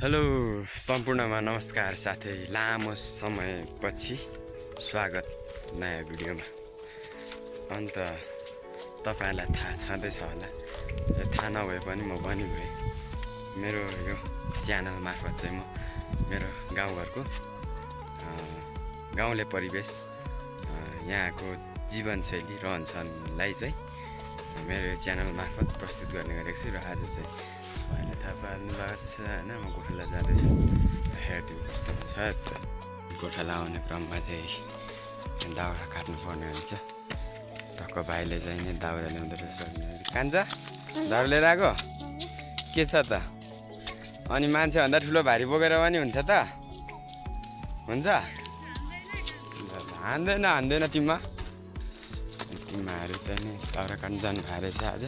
Hello सम्पूर्णमा नमस्कार साथै लामो समयपछि स्वागत नयाँ भिडियोमा। अन्त तपाईहरुलाई थाहा छँदैछ होला, थाहा नभए पनि म भनिगए मेरो यो च्यानल मार्फत चाहिँ म मेरो गाउँघरको गाउँले परिवेश यहाँको जीवनशैली रहनसहनलाई चाहिँ मेरो यो च्यानल मार्फत प्रस्तुत गर्ने गरेको छु। र आज चाहिँ अहिले थाहा पाल्नु भएको छ होइन, म गोठाला जाँदैछु। हेरिदिनु कस्तो हुन्छ। गोठाला आउने क्रममा चाहिँ दाउरा काट्नुपर्ने हुन्छ। टक्क भाइले चाहिँ नि दाउरा ल्याउँदो रहेछ। कान्छ दाउरा लिएर आएको के छ त? अनि मान्छेभन्दा ठुलो भारी बोकेर पनि हुन्छ त? हुन्छ हान्दैन तिमीहरू चाहिँ नि दाउरा काट्नु जानु भएको रहेछ। आज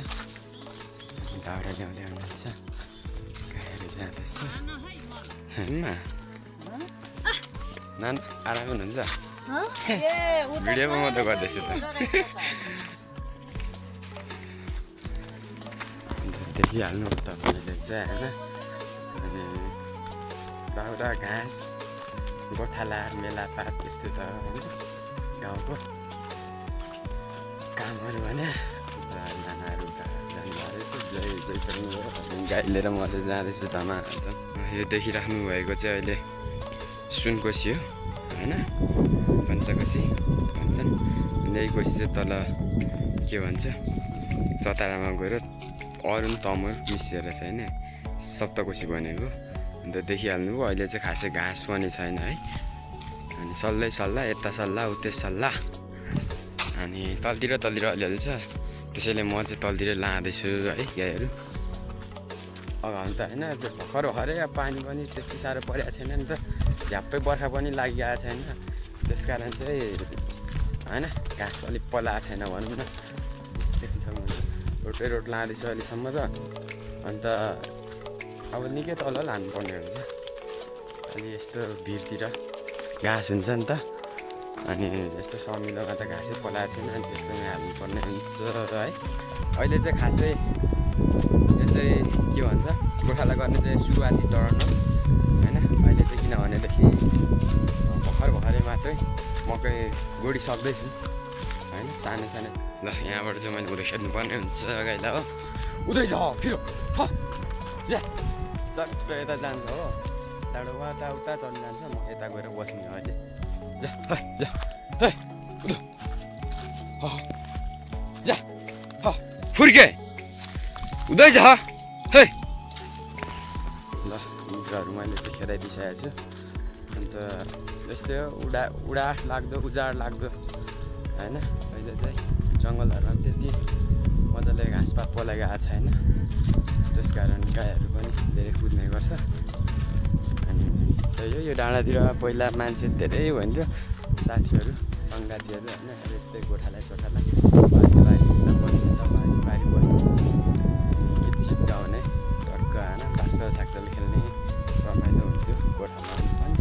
दाउरा ल्याउँदै हुनुहुन्छ। गाईहरू जाँदैछ होइन। नान आराम हुनुहुन्छ? भिडियो पो म त गर्दैछु त। देखिहाल्नु तपाईँले चाहिँ होइन। अनि दाउरा घाँस गोठाला मेलापात यस्तो त होइन गाउँको कामहरू भने। नानाहरू त गाई लिएर म चाहिँ जाँदैछु धमा। यो देखिराख्नु भएको चाहिँ अहिले सुनकोशी हो होइन, पञ्चकोशी भन्छन्। यही कोशी चाहिँ तल के भन्छ चतारामा गएर अरुण तमुर मिसिएर चाहिँ नि सप्तकोशी बनेको। अन्त देखिहाल्नुभयो अहिले चाहिँ खासै घाँस पनि छैन है। अनि सल्लाह यता सल्लाह उतै सल्लाह। अनि तलतिर अलिअलि छ, त्यसैले म चाहिँ तलतिर लाँदैछु है गाईहरू। अगाउनु त होइन, त्यो भर्खरै पानी पनि त्यति साह्रो परेको छैन नि त, झ्याप्पै बर्खा पनि लागिरहेको छैन। त्यस कारण चाहिँ होइन घाँस अलिक पलाएको छैन भनौँ न। देख्न सक्नुहुन्छ रोड लाँदैछु अहिलेसम्म त। अन्त अब निकै तल लानुपर्ने हुन्छ। अनि यस्तो भिरतिर घाँस हुन्छ नि त, अनि यस्तो समिलोमा त घाँसै पलाएको छैन। अनि त्यस्तोमा हाल्नुपर्ने हुन्छ है। अहिले चाहिँ खासै यो चाहिँ के भन्छ गोठाला गर्ने चाहिँ सुरुवाती चरण हो होइन। अहिले चाहिँ किनभनेदेखि भर्खरै मात्रै मकै गोडिसक्दैछु होइन, सानो। ल यहाँबाट चाहिँ मैले उदै खेद्नुपर्ने हुन्छ गाईलाई हो। उदै छ फिरो जा सबै यता जान्छ हो, त्यहाँबाट उता चढ्नु जान्छ। म यता गएर बस्ने अहिले। जा फुर्के हुँदैछ है। ल मुद्राहरू मैले चाहिँ खेदाइदिइसकेको छु। अन्त यस्तै हो उडास लाग्दो उजाड लाग्दो होइन। अहिले चाहिँ जङ्गलहरूमा पनि त्यति मजाले घाँसपात पलाएको छैन, त्यस कारण गाईहरू पनि धेरै कुद्ने गर्छ। अनि त्यही हो, यो डाँडातिर पहिला मान्छे धेरै हुन्थ्यो, साथीहरू सङ्गातीहरू होइन। यस्तै गोठाला बारी बस्ने गीत सित गाउने टक्क होइन, साक्चल खेल्ने रमाइलो हुन्थ्यो गोठाला पनि।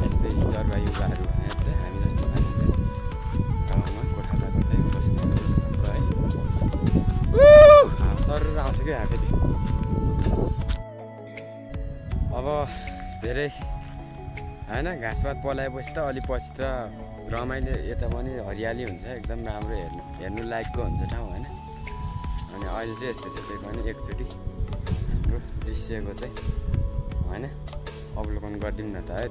यस्तै जरुवा युवाहरू भनेर चाहिँ हामी जस्तो मान्छे चाहिँ गाउँमा गोठाला गर्दै बस्ने है। सरर आउँछ क्या फेरि। अब धेरै होइन घाँसपात पलाएपछि त अलि पछि त रमाइलो, यता पनि हरियाली हुन्छ, एकदम राम्रो हेर्नु लायकको हुन्छ ठाउँ होइन। अनि अहिले चाहिँ यस्तै त्यही पनि एकचोटि हाम्रो दृश्यको चाहिँ होइन अवलोकन गरिदिउँ न त है।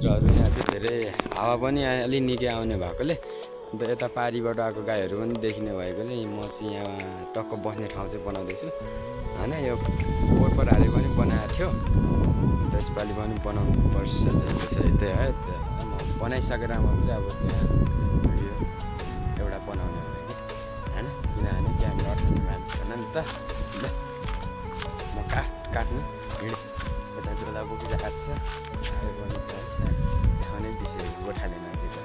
यहाँ चाहिँ धेरै हावा पनि अलि निकै आउने भएकोले अन्त यता पारीबाट आएको गाईहरू पनि देखिने भएकोले म चाहिँ यहाँ टक्क बस्ने ठाउँ चाहिँ बनाउँदैछु होइन। यो पोहोरहारे पनि बनाएको थियो, त्यसपालि पनि बनाउनु पर्छ चाहिँ त्यही है। म बनाइसकेर म पनि अब त्यहाँ भिडियो एउटा बनाउने हो होइन। त ल म काट्नु हिँड यता जोला बोकिरहेको छ देखाउने विषय गोठाले मान्छेको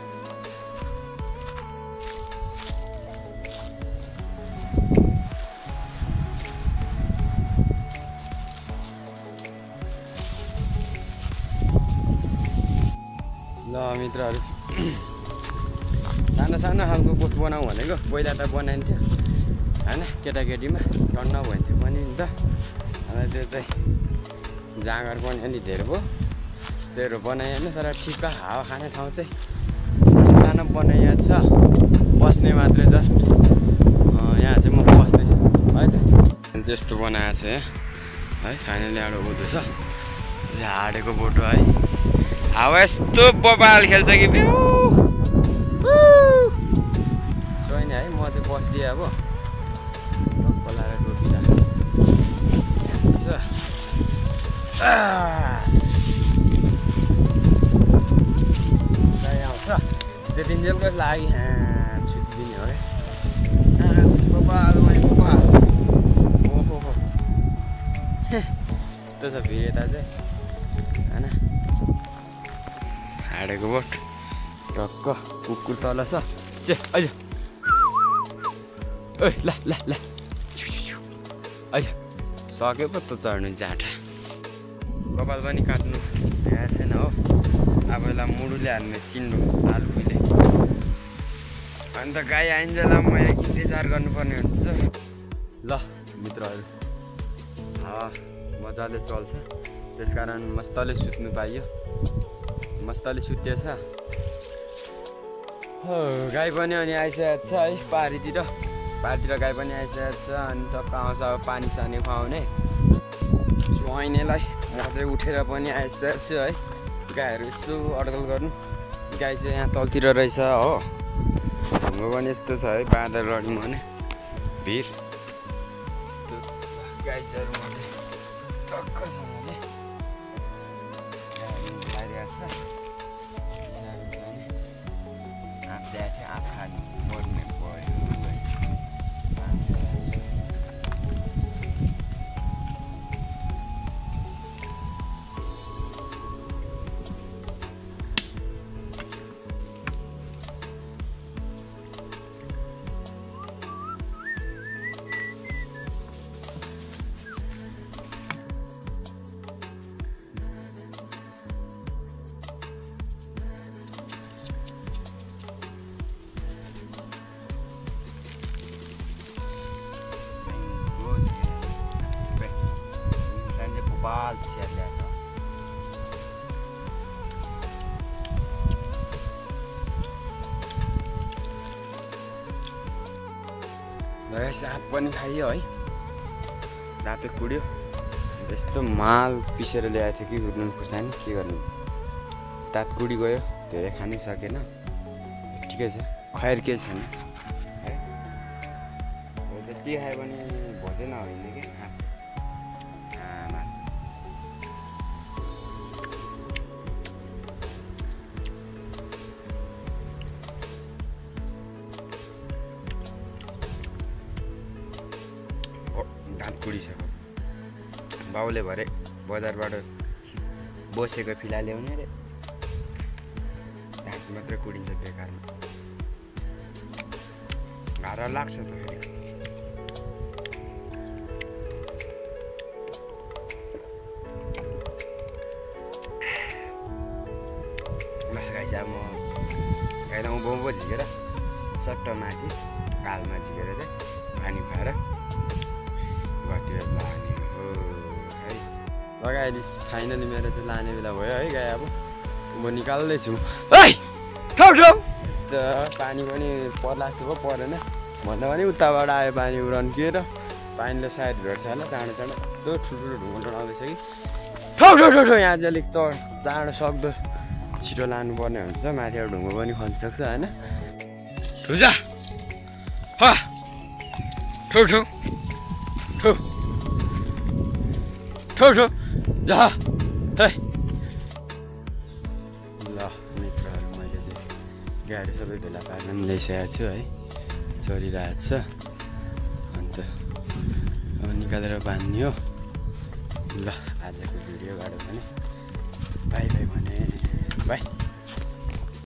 ल मित्रहरू सानो सानो खालको गोठ बनाऊ भनेको पहिला त बनाइन्थ्यो होइन केटाकेटीमा टन्न भइन्थ्यो पनि नि त अन्त त्यो चाहिँ जाँगर पनि अलि धेरै भयो तेरो बनाइहाल्नु तर ठिक्क हावा खाने ठाउँ चाहिँ सानो सानो बनाइएको छ बस्ने मात्रै जस्ट यहाँ चाहिँ म बस्दैछु है त यस्तो बनाएको छ है फाइनली एउटा उँधो छ हाडेको बोटो है हावा यस्तो बबाल खेल्छ कि छैन है म चाहिँ बस्दिएँ अब खोलाएर रोपिरहेको आउँछ त्यो दिनजेलको लागि छुट्टिदिने हो क्या ओहो यस्तो छ फेरि यता चाहिँ होइन हाडेको बोट टक्क कुकुर तल छ चे अहिले ओइ ल ल ल अहिले सक्यो पो त चढ्नु जाँटा कपाल पनि काट्नु भ्याएको छैन हो अब यसलाई मुडुले हाल्ने चिन्नु तालुले अन्त गाई आइन्जेलाई म यहाँ इन्तजार गर्नुपर्ने हुन्छ ल मित्रहरू हावा मजाले चल्छ त्यसकारण मस्तले सुत्नु पाइयो मस्तले सुतेछ गाई पनि अनि आइसकेको छ है पारीतिर गाई पनि आइसकेको छ अनि टक्क आउँछ अब पानी सानी खुवाउने जुवाइनेलाई म चाहिँ उठेर पनि आइसकेको छु है गाईहरू यसो अड्कल गर्नु गाई चाहिँ यहाँ तलतिर रहेछ हो हाम्रो पनि यस्तो छ है बाँदर लड्यौँ भने भिर यस्तो गाई चाहिँ मैले टक्कसँगले लागिरहेको छ आँखा मर्ने भयो बाल पिसेर ल्याएको छ साँप पनि खाइयो है रातै कुड्यो यस्तो माल पिसेर ल्याएको थियो कि हुर्नु खुर्सानी के गर्नु दाँत कुडी गयो धेरै खानै सकेन ठिकै छ खैर केही छैन है जति खायो भने भोजन होइन कि कुडिसक्यो बाउले भरे बजारबाट बसेको फिला ल्याउने रे ढाँट मात्रै कुडिन्छ बेकारमा गाह्रो लाग्छ त गाई चाहिँ म गाईलाई बाउ झिकेर सट्ट माथि कालमा झिकेर चाहिँ पानी खुवाएर लगाइदिस फाइनली मेरो चाहिँ लाने बेला भयो है गाई अब म निकाल्दैछु पानी पनि पर्ला जस्तो भयो परेन भन्दा पनि उताबाट आयो पानी रन्किएर पानीले सायद भेट्छ होला चाँडो चाँडो यस्तो ठुल्ठुलो ढुङ्गो टोडाउँदैछ कि ठो यहाँ चाहिँ अलिक चाँडो सक्दो छिटो लानुपर्ने हुन्छ माथि अब ढुङ्गो पनि खन्छ सक्छ होइन ठुजा ठो जा है ल मित्रहरू मैले चाहिँ गाडी सबै भेला पार्न पनि ल्याइसकेको छु है चलिरहेको छ अन्त निकालेर बाँध्ने हो। ल आजको भिडियोबाट भने बाई बाई भने बाई।